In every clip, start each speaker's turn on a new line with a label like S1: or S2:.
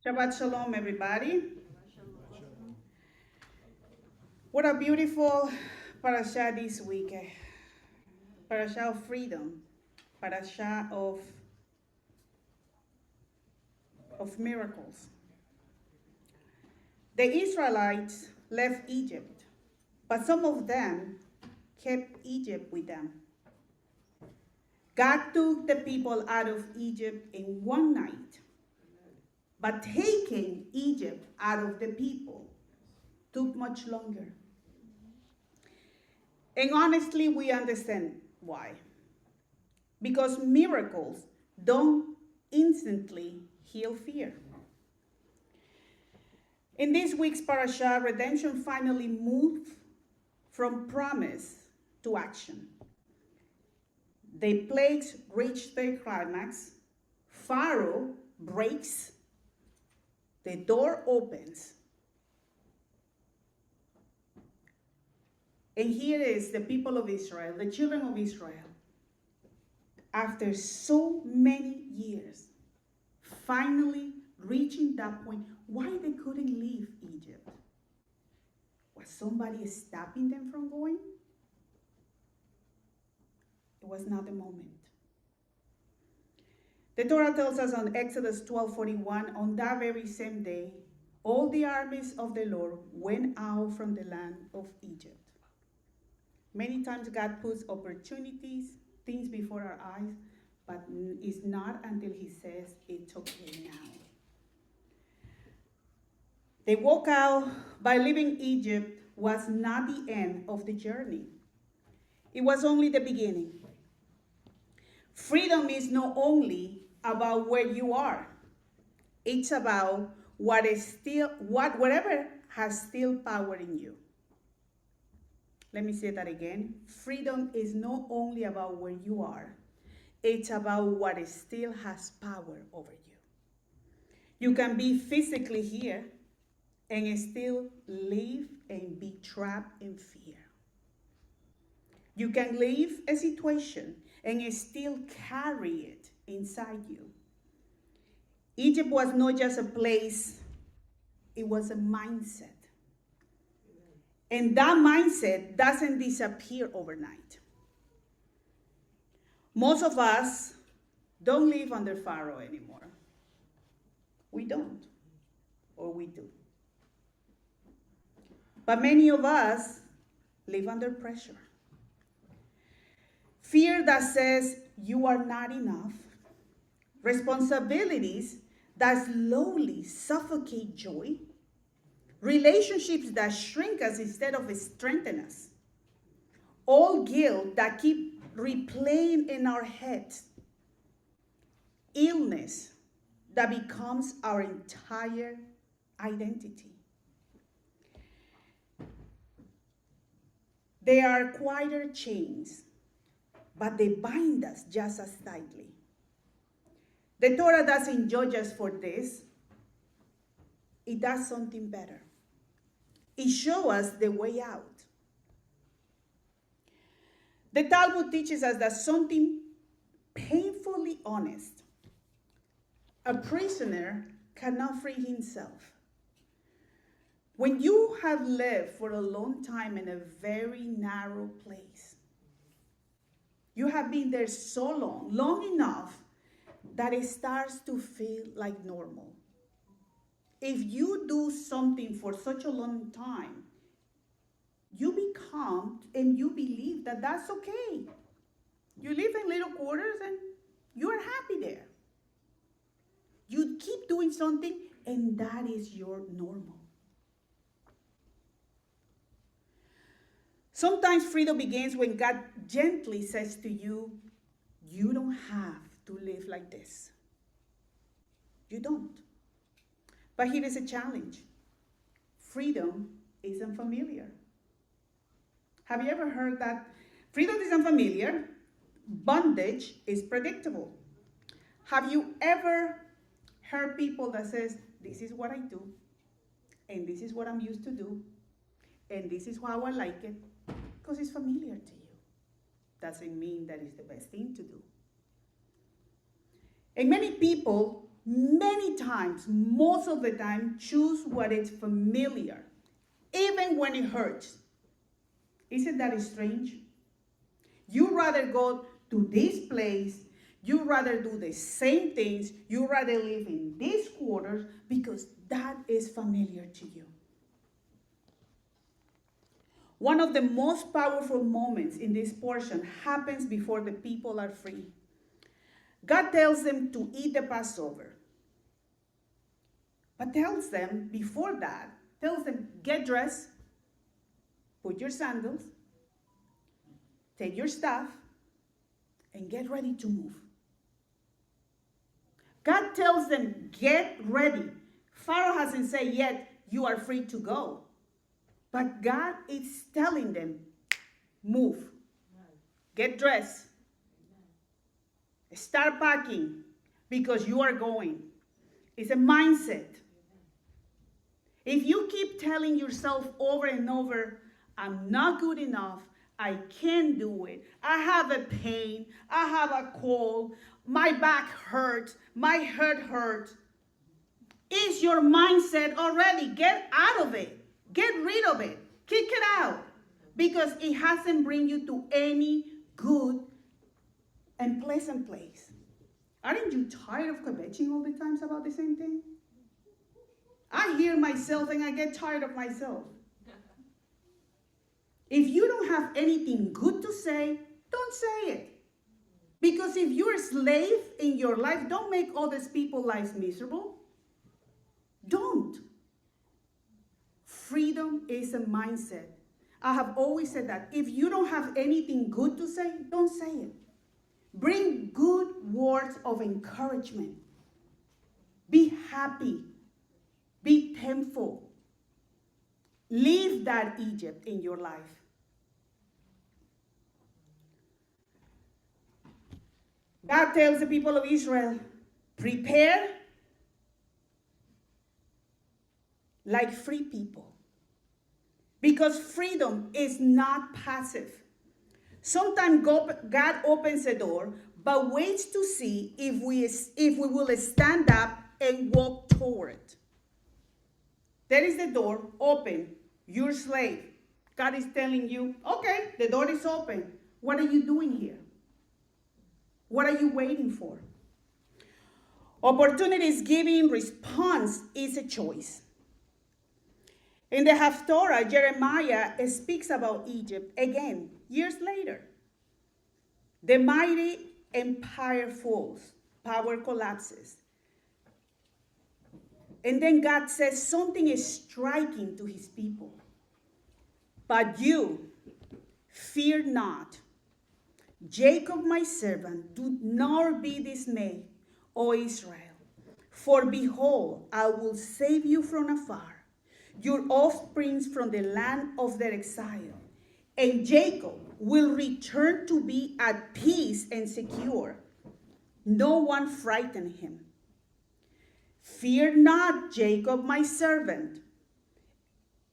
S1: Shabbat Shalom, everybody. What a beautiful Parashah this week. Parashah of freedom, Parashah of miracles. The Israelites left Egypt, but some of them kept Egypt with them. God took the people out of Egypt in one night, but taking Egypt out of the people took much longer. And honestly, we understand why. Because miracles don't instantly heal fear. In this week's parasha, redemption finally moved from promise to action. The plagues reach their climax. Pharaoh breaks. The door opens. And here is the people of Israel, the children of Israel, after so many years, finally reaching that point. Why they couldn't leave Egypt? Was somebody stopping them from going? It was not the moment. The Torah tells us on Exodus 12:41, on that very same day, all the armies of the Lord went out from the land of Egypt. Many times God puts opportunities, things before our eyes, but it's not until he says it's okay now. They walk out by leaving Egypt was not the end of the journey. It was only the beginning. Freedom is not only about where you are. It's about whatever has still power in you. Let me say that again. Freedom is not only about where you are. It's about what still has power over you. You can be physically here and still live and be trapped in fear. You can leave a situation and still carry it inside you. Egypt was not just a place, it was a mindset. And that mindset doesn't disappear overnight. Most of us don't live under Pharaoh anymore. We don't, or we do. But many of us live under pressure. Fear that says you are not enough. Responsibilities that slowly suffocate joy. Relationships that shrink us instead of strengthen us. All guilt that keep replaying in our heads. Illness that becomes our entire identity. They are quieter chains, but they bind us just as tightly. The Torah doesn't judge us for this. It does something better. It shows us the way out. The Talmud teaches us that something painfully honest. A prisoner cannot free himself. When you have lived for a long time in a very narrow place, you have been there so long enough that it starts to feel like normal. If you do something for such a long time, you become and you believe that that's okay. You live in little quarters and you're happy there. You keep doing something and that is your normal. Sometimes freedom begins when God gently says to you, you don't have to live like this. You don't. But here is a challenge. Freedom isn't familiar. Have you ever heard that freedom is unfamiliar, bondage is predictable? Have you ever heard people that says, this is what I do, and this is what I'm used to do, and this is how I like it, because it's familiar to you. Doesn't mean that it's the best thing to do. And many people many times, most of the time, choose what is familiar, even when it hurts. Isn't that strange? You rather go to this place, you rather do the same things, you rather live in these quarters because that is familiar to you. One of the most powerful moments in this portion happens before the people are free. God tells them to eat the Passover. But tells them, before that, tells them, get dressed, put your sandals, take your staff, and get ready to move. God tells them, get ready. Pharaoh hasn't said yet, you are free to go. But God is telling them, move, get dressed, start packing, because you are going. It's a mindset. If you keep telling yourself over and over, I'm not good enough, I can't do it, I have a pain, I have a cold, my back hurts, my head hurts, is your mindset already? Get out of it. Get rid of it. Kick it out. Because it hasn't bring you to any good and pleasant place. Aren't you tired of kvetching all the times about the same thing? I hear myself and I get tired of myself. If you don't have anything good to say, don't say it. Because if you're a slave in your life, don't make other people's lives miserable. Don't. Freedom is a mindset. I have always said that. If you don't have anything good to say, don't say it. Bring good words of encouragement. Be happy. Be thankful. Leave that Egypt in your life. God tells the people of Israel, prepare like free people. Because freedom is not passive. Sometimes God opens a door, but waits to see if we will stand up and walk toward it. There is the door, open, you're a slave. God is telling you, okay, the door is open. What are you doing here? What are you waiting for? Opportunities giving response is a choice. In the Haftorah, Jeremiah speaks about Egypt again, years later. The mighty empire falls, power collapses. And then God says something is striking to his people. But you, fear not. Jacob, my servant, do not be dismayed, O Israel. For behold, I will save you from afar, your offspring from the land of their exile. And Jacob will return to be at peace and secure. No one frighten him. Fear not, Jacob, my servant.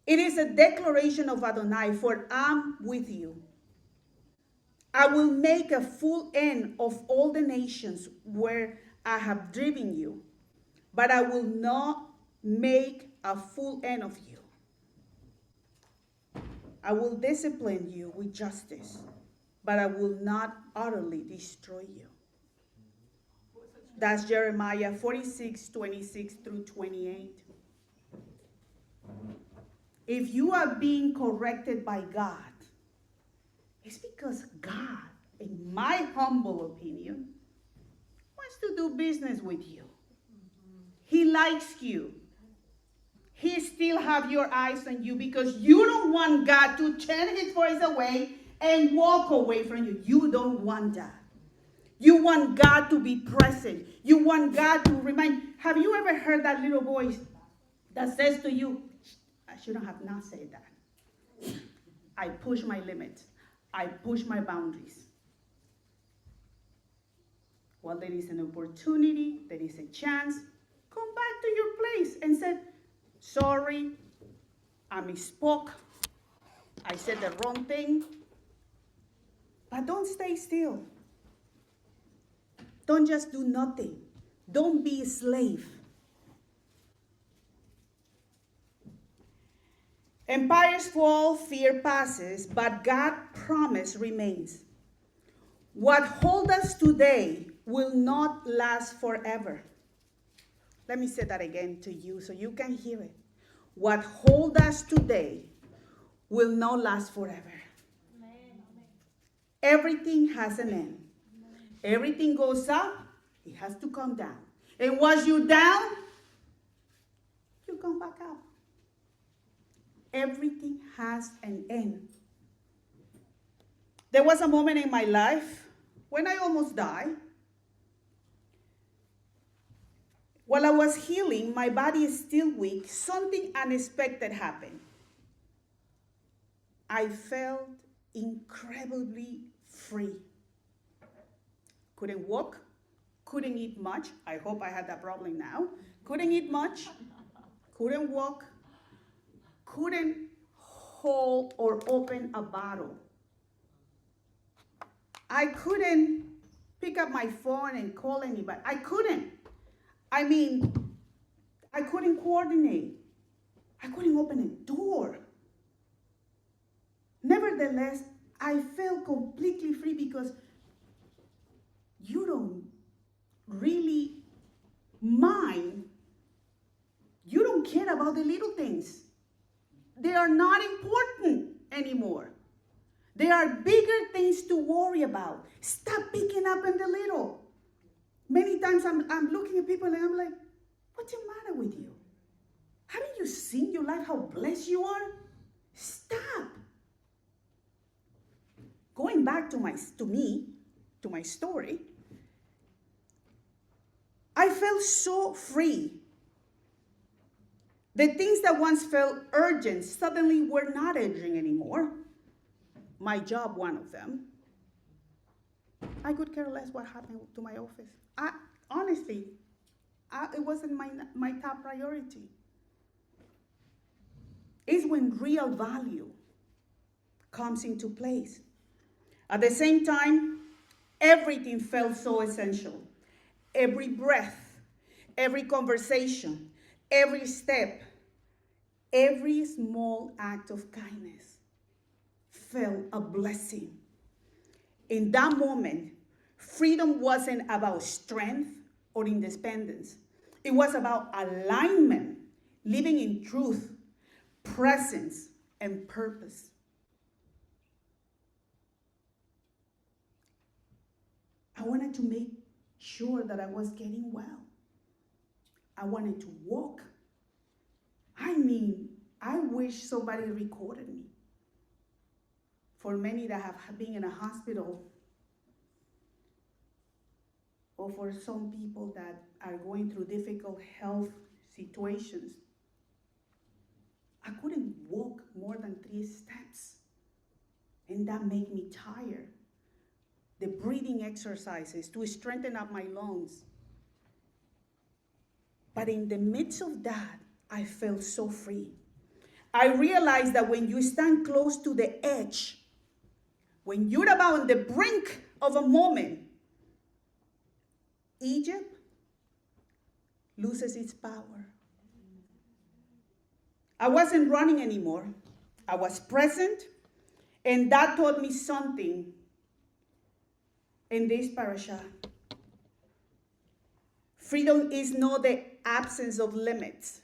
S1: It is a declaration of Adonai, for I'm with you. I will make a full end of all the nations where I have driven you, but I will not make a full end of you. I will discipline you with justice, but I will not utterly destroy you. That's Jeremiah 46, 26 through 28. If you are being corrected by God, it's because God, in my humble opinion, wants to do business with you. He likes you. He still have your eyes on you because you don't want God to turn his voice away and walk away from you. You don't want that. You want God to be present. You want God to remind. Have you ever heard that little voice that says to you, I shouldn't have not said that. I push my limits. I push my boundaries. Well, there is an opportunity, there is a chance. Come back to your place and say, sorry, I misspoke. I said the wrong thing. But don't stay still. Don't just do nothing. Don't be a slave. Empires fall, fear passes, but God's promise remains. What holds us today will not last forever. Let me say that again to you so you can hear it. What holds us today will not last forever. Amen. Everything has an end. Amen. Everything goes up, it has to come down. And once you're down, you come back up. Everything has an end. There was a moment in my life when I almost died. While I was healing, my body is still weak. Something unexpected happened. I felt incredibly free. Couldn't walk, couldn't eat much. I hope I had that problem now. Couldn't eat much, couldn't walk, couldn't hold or open a bottle. I couldn't pick up my phone and call anybody. I couldn't. I couldn't coordinate. I couldn't open a door. Nevertheless, I felt completely free because you don't really mind. You don't care about the little things. They are not important anymore. There are bigger things to worry about. Stop picking up on the little. Many times I'm looking at people and I'm like, what's the matter with you? Haven't you seen your life, how blessed you are? Stop. Going back to my story, I felt so free. The things that once felt urgent suddenly were not urgent anymore. My job, one of them. I could care less what happened to my office. Honestly, it wasn't my top priority. It's when real value comes into place. At the same time, everything felt so essential. Every breath, every conversation, every step, every small act of kindness felt a blessing. In that moment, freedom wasn't about strength or independence. It was about alignment, living in truth, presence, and purpose. I wanted to make sure that I was getting well. I wanted to walk. I wish somebody recorded me. For many that have been in a hospital, or for some people that are going through difficult health situations, I couldn't walk more than 3 steps, and that made me tired. The breathing exercises to strengthen up my lungs. But in the midst of that, I felt so free. I realized that when you stand close to the edge, when you're about on the brink of a moment, Egypt loses its power. I wasn't running anymore. I was present, and that taught me something in this parashah. Freedom is not the absence of limits.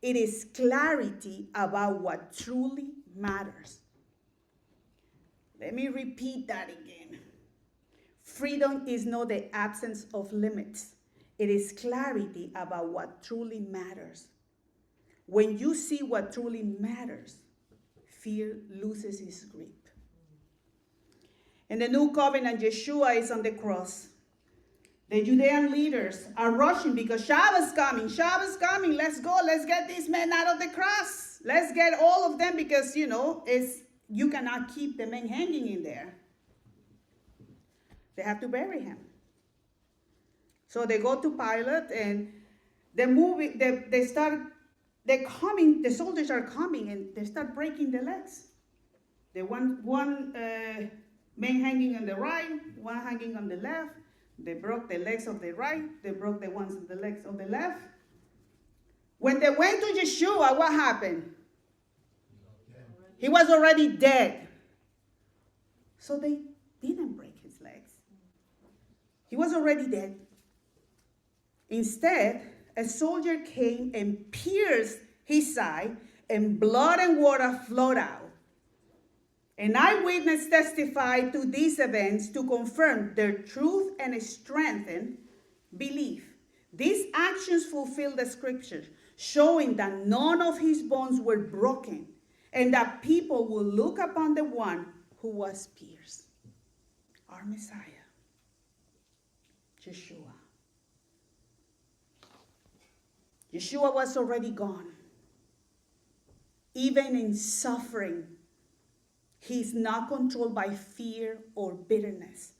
S1: It is clarity about what truly matters. Let me repeat that again. Freedom is not the absence of limits. It is clarity about what truly matters. When you see what truly matters, fear loses its grip. In the new covenant, Yeshua is on the cross. The Judean leaders are rushing because Shabbat's coming. Shabbat's coming. Let's go. Let's get these men out of the cross. Let's get all of them because, you cannot keep the men hanging in there. They have to bury him. So they go to Pilate and they're coming, the soldiers are coming and they start breaking the legs. The one man hanging on the right, one hanging on the left. They broke the legs of the right. They broke the ones of the legs of the left. When they went to Yeshua, what happened? He was already dead. So they didn't break his legs. He was already dead. Instead, a soldier came and pierced his side, and blood and water flowed out. An eyewitness testified to these events to confirm their truth and strengthen belief. These actions fulfill the scriptures, showing that none of his bones were broken, and that people will look upon the one who was pierced, our Messiah, Yeshua. Yeshua was already gone. Even in suffering, he's not controlled by fear or bitterness.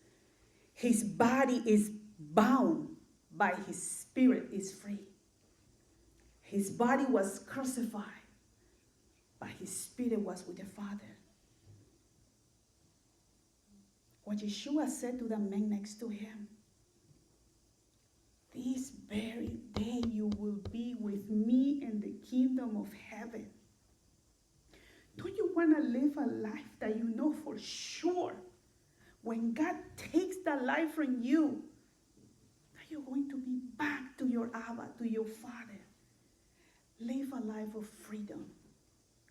S1: His body is bound, but his spirit is free. His body was crucified, but his spirit was with the Father. What Yeshua said to the man next to him, this very day you will be with me in the kingdom of heaven. Don't you want to live a life that you know for sure when God takes that life from you, that you're going to be back to your Abba, to your Father? Live a life of freedom.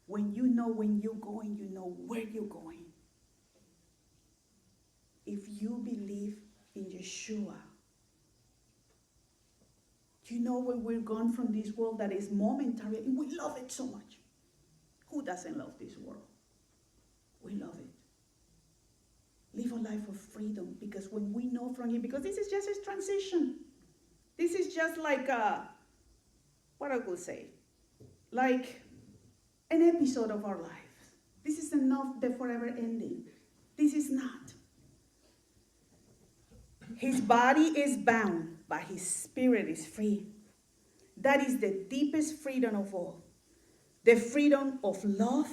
S1: When you're going, you know where you're going. If you believe in Yeshua, you know when we're gone from this world that is momentary, and we love it so much. Who doesn't love this world? We love it. Live a life of freedom, because when we know from him, because this is just a transition. This is just like what I would say, like an episode of our lives. This is not the forever ending. This is not. His body is bound, but his spirit is free. That is the deepest freedom of all. The freedom of love,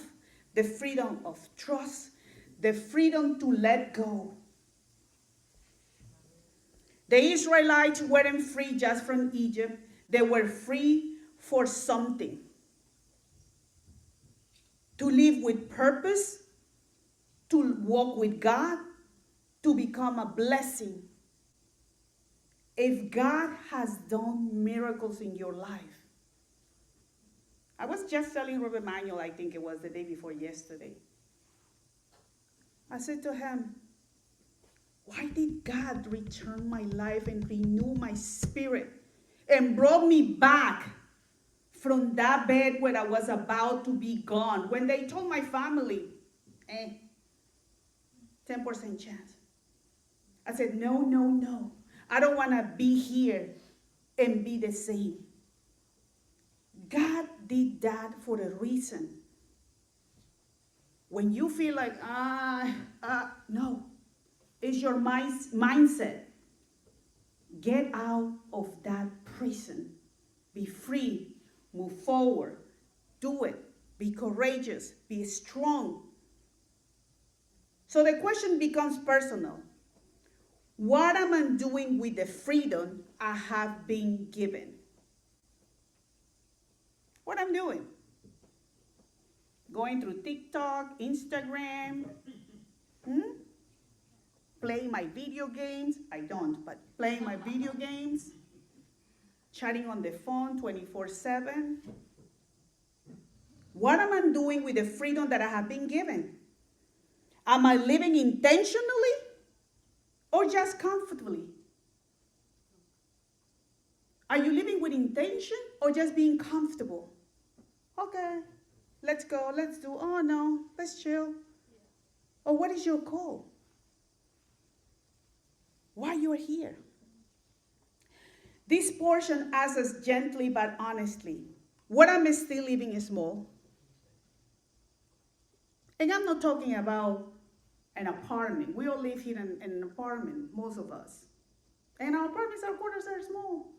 S1: the freedom of trust, the freedom to let go. The Israelites weren't free just from Egypt. They were free for something. To live with purpose, to walk with God, to become a blessing. If God has done miracles in your life, I was just telling Robert Manuel, I think it was the day before yesterday. I said to him, why did God return my life and renew my spirit and brought me back from that bed where I was about to be gone? When they told my family, 10% chance. I said, no. I don't want to be here and be the same. God did that for a reason. When you feel like, no, it's your mindset. Get out of that prison. Be free. Move forward. Do it. Be courageous. Be strong. So the question becomes personal. What am I doing with the freedom I have been given? What I'm doing? Going through TikTok, Instagram, playing my video games. I don't, but playing my video games. Chatting on the phone 24/7. What am I doing with the freedom that I have been given? Am I living intentionally or just comfortably? Are you living with intention or just being comfortable? Okay, let's go, let's do, oh no, let's chill. Or what is your call? Why you are here? This portion asks us gently but honestly, what am I still living small? And I'm not talking about an apartment. We all live here in an apartment, most of us. And our apartments, our quarters are small.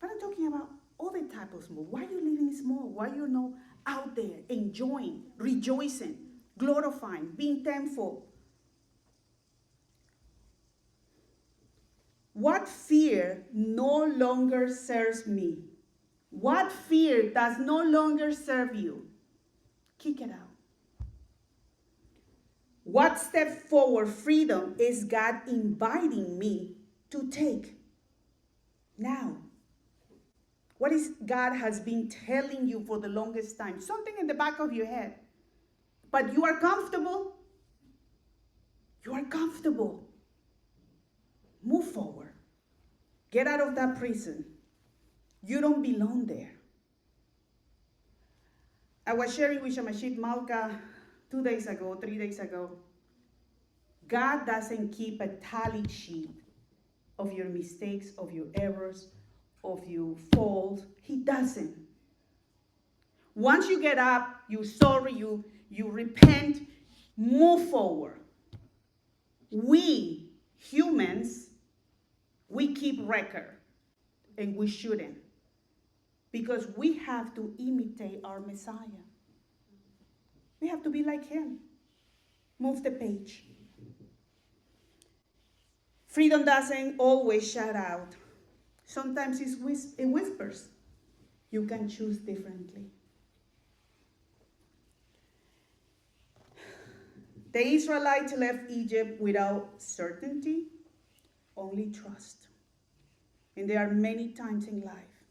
S1: But I'm talking about other type of small. Why are you living small? Why are you not out there enjoying, rejoicing, glorifying, being thankful? What fear no longer serves me? What fear does no longer serve you? Kick it out. What step forward freedom is God inviting me to take now? What is God has been telling you for the longest time? Something in the back of your head. But you are comfortable. You are comfortable. Move forward. Get out of that prison. You don't belong there. I was sharing with Shamashit Malka 3 days ago. God doesn't keep a tally sheet of your mistakes, of your errors, of your faults. He doesn't. Once you get up, you're sorry, you repent, move forward. We, humans, we keep record, and we shouldn't, because we have to imitate our Messiah. We have to be like him. Move the page. Freedom doesn't always shout out. Sometimes it whispers. You can choose differently. The Israelites left Egypt without certainty, only trust. And there are many times in life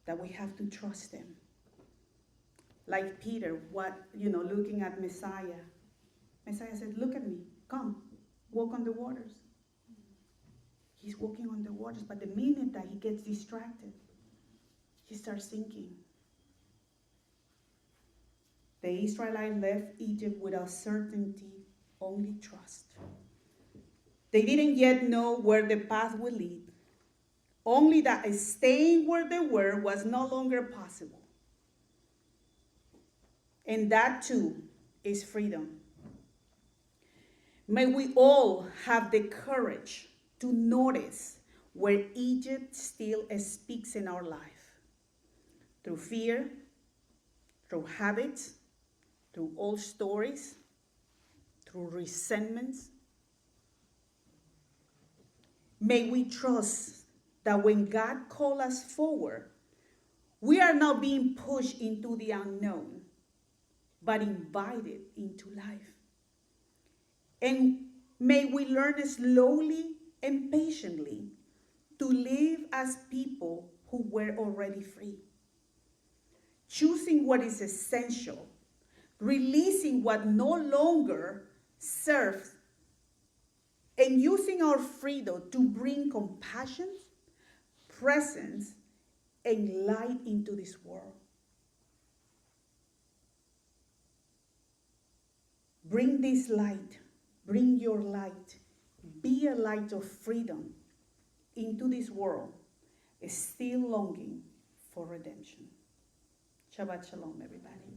S1: that we have to trust him. Like Peter, looking at Messiah. Messiah said, look at me, come, walk on the waters. He's walking on the waters, but the minute that he gets distracted, he starts sinking. The Israelites left Egypt without certainty, only trust. They didn't yet know where the path would lead, only that staying where they were was no longer possible. And that too is freedom. May we all have the courage to notice where Egypt still speaks in our life. Through fear, through habits, through old stories, through resentments. May we trust that when God calls us forward, we are not being pushed into the unknown, but invited into life. And may we learn slowly and patiently to live as people who were already free. Choosing what is essential, releasing what no longer serves, and using our freedom to bring compassion, presence, and light into this world. Bring this light, bring your light, be a light of freedom into this world, still longing for redemption. Shabbat shalom, everybody.